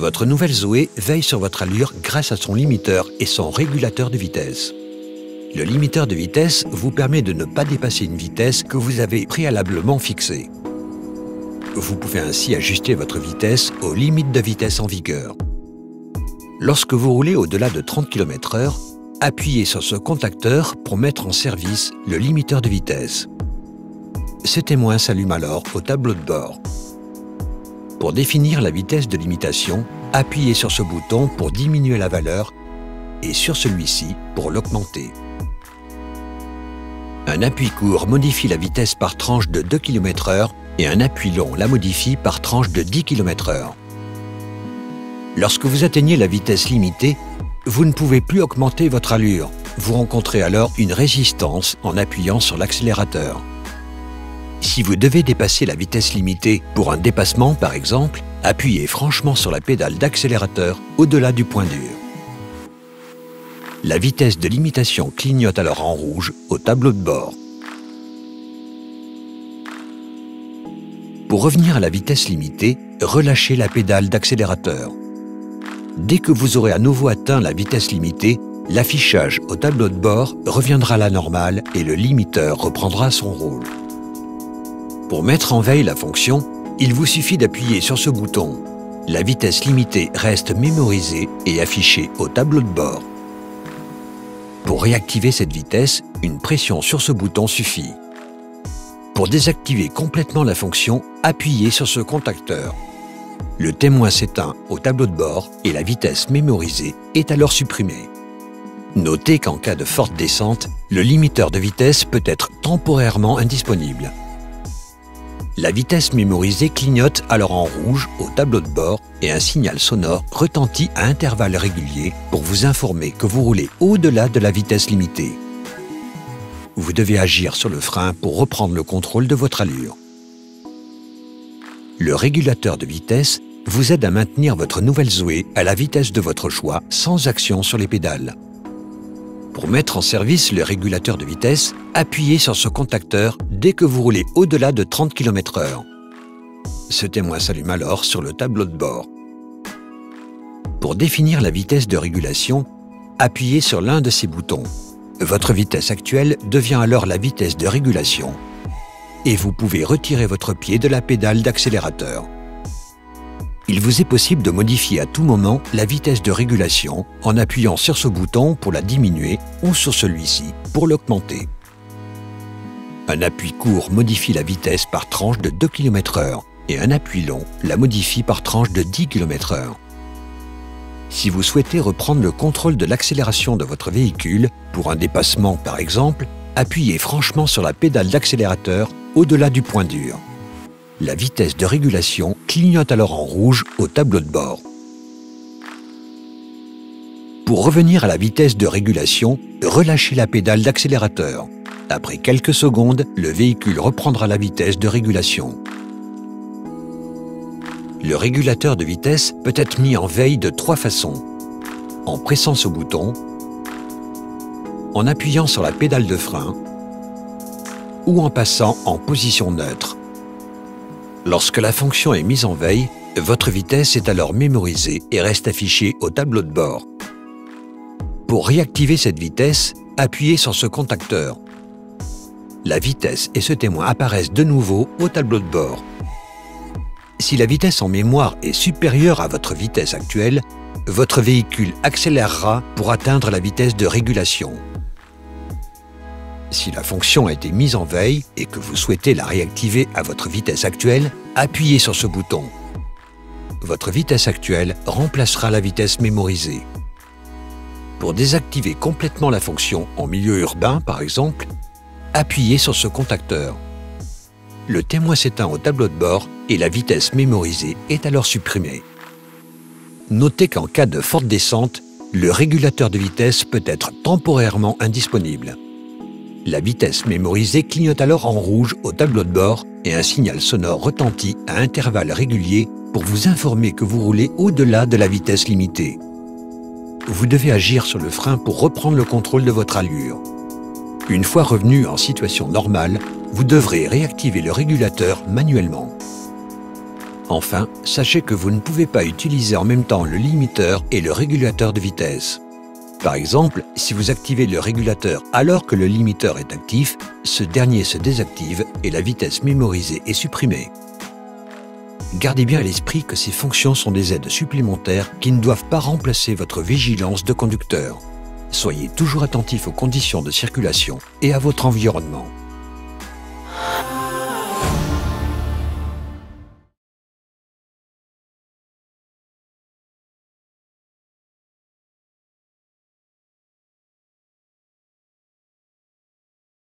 Votre nouvelle Zoé veille sur votre allure grâce à son limiteur et son régulateur de vitesse. Le limiteur de vitesse vous permet de ne pas dépasser une vitesse que vous avez préalablement fixée. Vous pouvez ainsi ajuster votre vitesse aux limites de vitesse en vigueur. Lorsque vous roulez au-delà de 30 km/h, appuyez sur ce contacteur pour mettre en service le limiteur de vitesse. Ce témoin s'allume alors au tableau de bord. Pour définir la vitesse de limitation, appuyez sur ce bouton pour diminuer la valeur et sur celui-ci pour l'augmenter. Un appui court modifie la vitesse par tranche de 2 km/h et un appui long la modifie par tranche de 10 km/h. Lorsque vous atteignez la vitesse limitée, vous ne pouvez plus augmenter votre allure. Vous rencontrez alors une résistance en appuyant sur l'accélérateur. Si vous devez dépasser la vitesse limitée pour un dépassement par exemple, appuyez franchement sur la pédale d'accélérateur au-delà du point dur. La vitesse de limitation clignote alors en rouge au tableau de bord. Pour revenir à la vitesse limitée, relâchez la pédale d'accélérateur. Dès que vous aurez à nouveau atteint la vitesse limitée, l'affichage au tableau de bord reviendra à la normale et le limiteur reprendra son rôle. Pour mettre en veille la fonction, il vous suffit d'appuyer sur ce bouton. La vitesse limitée reste mémorisée et affichée au tableau de bord. Pour réactiver cette vitesse, une pression sur ce bouton suffit. Pour désactiver complètement la fonction, appuyez sur ce contacteur. Le témoin s'éteint au tableau de bord et la vitesse mémorisée est alors supprimée. Notez qu'en cas de forte descente, le limiteur de vitesse peut être temporairement indisponible. La vitesse mémorisée clignote alors en rouge au tableau de bord et un signal sonore retentit à intervalles réguliers pour vous informer que vous roulez au-delà de la vitesse limitée. Vous devez agir sur le frein pour reprendre le contrôle de votre allure. Le régulateur de vitesse vous aide à maintenir votre nouvelle Zoé à la vitesse de votre choix sans action sur les pédales. Pour mettre en service le régulateur de vitesse, appuyez sur ce contacteur dès que vous roulez au-delà de 30 km/h. Ce témoin s'allume alors sur le tableau de bord. Pour définir la vitesse de régulation, appuyez sur l'un de ces boutons. Votre vitesse actuelle devient alors la vitesse de régulation et vous pouvez retirer votre pied de la pédale d'accélérateur. Il vous est possible de modifier à tout moment la vitesse de régulation en appuyant sur ce bouton pour la diminuer ou sur celui-ci pour l'augmenter. Un appui court modifie la vitesse par tranche de 2 km/h et un appui long la modifie par tranche de 10 km/h. Si vous souhaitez reprendre le contrôle de l'accélération de votre véhicule, pour un dépassement par exemple, appuyez franchement sur la pédale d'accélérateur au-delà du point dur. La vitesse de régulation clignote alors en rouge au tableau de bord. Pour revenir à la vitesse de régulation, relâchez la pédale d'accélérateur. Après quelques secondes, le véhicule reprendra la vitesse de régulation. Le régulateur de vitesse peut être mis en veille de 3 façons. En pressant ce bouton, en appuyant sur la pédale de frein ou en passant en position neutre. Lorsque la fonction est mise en veille, votre vitesse est alors mémorisée et reste affichée au tableau de bord. Pour réactiver cette vitesse, appuyez sur ce contacteur. La vitesse et ce témoin apparaissent de nouveau au tableau de bord. Si la vitesse en mémoire est supérieure à votre vitesse actuelle, votre véhicule accélérera pour atteindre la vitesse de régulation. Si la fonction a été mise en veille et que vous souhaitez la réactiver à votre vitesse actuelle, appuyez sur ce bouton. Votre vitesse actuelle remplacera la vitesse mémorisée. Pour désactiver complètement la fonction en milieu urbain, par exemple, appuyez sur ce contacteur. Le témoin s'éteint au tableau de bord et la vitesse mémorisée est alors supprimée. Notez qu'en cas de forte descente, le régulateur de vitesse peut être temporairement indisponible. La vitesse mémorisée clignote alors en rouge au tableau de bord et un signal sonore retentit à intervalles réguliers pour vous informer que vous roulez au-delà de la vitesse limitée. Vous devez agir sur le frein pour reprendre le contrôle de votre allure. Une fois revenu en situation normale, vous devrez réactiver le régulateur manuellement. Enfin, sachez que vous ne pouvez pas utiliser en même temps le limiteur et le régulateur de vitesse. Par exemple, si vous activez le régulateur alors que le limiteur est actif, ce dernier se désactive et la vitesse mémorisée est supprimée. Gardez bien à l'esprit que ces fonctions sont des aides supplémentaires qui ne doivent pas remplacer votre vigilance de conducteur. Soyez toujours attentif aux conditions de circulation et à votre environnement.